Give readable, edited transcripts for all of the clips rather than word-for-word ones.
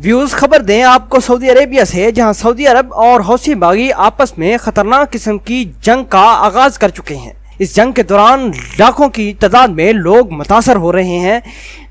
Views خبر دیں آپ کو سعودی عربیہ سے، جہاں سعودی عرب اور حوثی باغی آپس میں خطرناک قسم کی جنگ کا آغاز کر چکے ہیں۔ اس جنگ کے دوران لاکھوں کی تعداد میں لوگ متاثر ہو رہے ہیں۔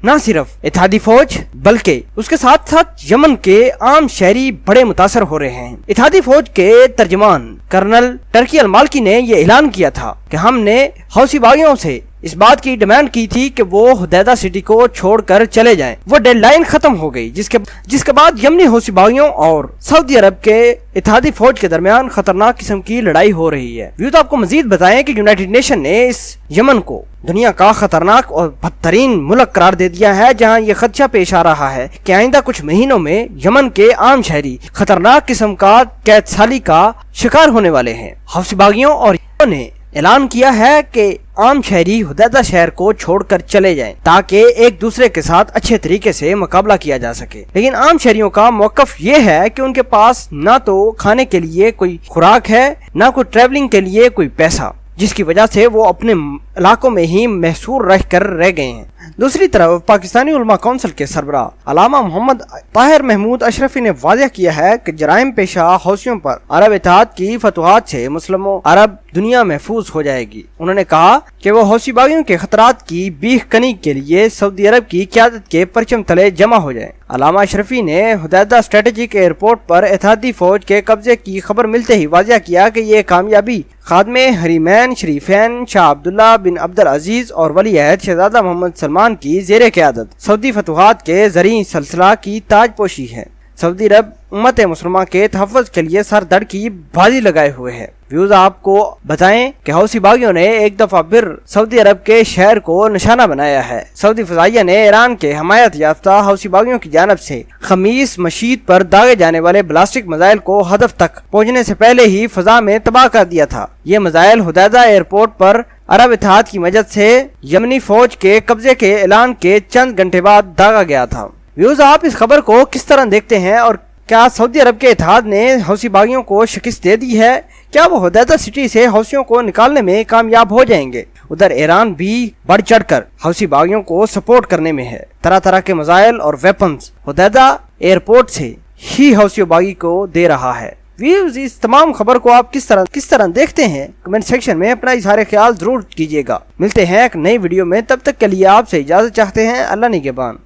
نہ صرف اتحادی فوج بلکہ اس کے ساتھ ساتھ یمن کے عام شہری بڑے متاثر ہو رہے ہیں۔ اتحادی فوج کے ترجمان کرنل ٹرکی المالکی نے یہ اعلان کیا تھا کہ ہم نے حوثی باغیوں سے اس بات کی ڈیمانڈ کی تھی کہ وہ حدیدہ سٹی کو چھوڑ کر چلے جائیں۔ وہ ڈیڈ لائن ختم ہو گئی، جس کے بعد یمنی حوثی باغیوں اور سعودی عرب کے اتحادی فوج کے درمیان خطرناک قسم کی لڑائی ہو رہی ہے۔ تو آپ کو مزید بتائیں کہ یونائٹڈ نیشن نے اس یمن کو دنیا کا خطرناک اور بدترین ملک قرار دے دیا ہے، جہاں یہ خدشہ پیش آ رہا ہے کہ آئندہ کچھ مہینوں میں یمن کے عام شہری خطرناک قسم کا قید سالی کا شکار ہونے والے ہیں۔ حوثی باغیوں اور نے اعلان کیا ہے کہ عام شہری حدیدہ شہر کو چھوڑ کر چلے جائیں تاکہ ایک دوسرے کے ساتھ اچھے طریقے سے مقابلہ کیا جا سکے، لیکن عام شہریوں کا موقف یہ ہے کہ ان کے پاس نہ تو کھانے کے لیے کوئی خوراک ہے، نہ کوئی ٹریولنگ کے لیے کوئی پیسہ، جس کی وجہ سے وہ اپنے علاقوں میں ہی محصور رہ گئے ہیں۔ دوسری طرف پاکستانی علماء کونسل کے سربراہ علامہ محمد طاہر محمود اشرفی نے واضح کیا ہے کہ جرائم پیشہ حوثیوں پر عرب اتحاد کی فتوحات سے مسلم و عرب دنیا محفوظ ہو جائے گی۔ انہوں نے کہا کہ وہ حوثی باغیوں کے خطرات کی بیخ کنی کے لیے سعودی عرب کی قیادت کے پرچم تلے جمع ہو جائیں۔ علامہ اشرفی نے حدیدہ اسٹریٹجک ایئرپورٹ پر اتحادی فوج کے قبضے کی خبر ملتے ہی واضح کیا کہ یہ کامیابی خادم حریمین شریفین شاہ عبداللہ بن عبدالعزیز اور ولی عہد شہزادہ محمد سلمان کی زیر قیادت سعودی فتوحات کے زرعی سلسلہ کی تاج پوشی ہے۔ سعودی عرب امت مسلمہ کے تحفظ کے لیے سر دڑ کی بازی لگائے ہوئے ہے۔ ویوز آپ کو بتائیں کہ حوثی باغیوں نے ایک دفعہ پھر سعودی عرب کے شہر کو نشانہ بنایا ہے۔ سعودی فضائیہ نے ایران کے حمایت یافتہ حوثی باغیوں کی جانب سے خمیس مشیط پر داغے جانے والے بلاسٹک میزائل کو ہدف تک پہنچنے سے پہلے ہی فضا میں تباہ کر دیا تھا۔ یہ میزائل حدیدہ ایئرپورٹ پر عرب اتحاد کی مدد سے یمنی فوج کے قبضے کے اعلان کے چند گھنٹے بعد داغا گیا تھا۔ ویوز آپ اس خبر کو کس طرح دیکھتے ہیں، اور کیا سعودی عرب کے اتحاد نے حوثی باغیوں کو شکست دے دی ہے؟ کیا وہ حدیدہ سٹی سے حوثیوں کو نکالنے میں کامیاب ہو جائیں گے؟ ادھر ایران بھی بڑھ چڑھ کر حوثی باغیوں کو سپورٹ کرنے میں ہے، طرح طرح کے میزائل اور ویپنز حدیدہ ایئرپورٹ سے ہی حوثی باغی کو دے رہا ہے۔ ویوز اس تمام خبر کو آپ کس طرح دیکھتے ہیں؟ کمنٹ سیکشن میں اپنا اظہار خیال ضرور کیجیے گا۔ ملتے ہیں ایک نئی ویڈیو میں، تب تک کے لیے آپ سے اجازت چاہتے ہیں۔ اللہ نگہبان۔